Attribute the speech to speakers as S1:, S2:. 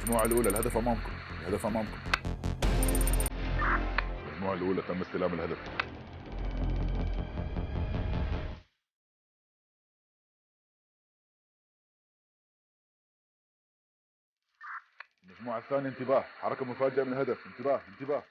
S1: المجموعة الأولى الهدف أمامكم. الهدف أمامكم. المجموعة الأولى تم استلام الهدف. المجموعة الثانية انتباه، حركة مفاجئة من الهدف. انتباه انتباه.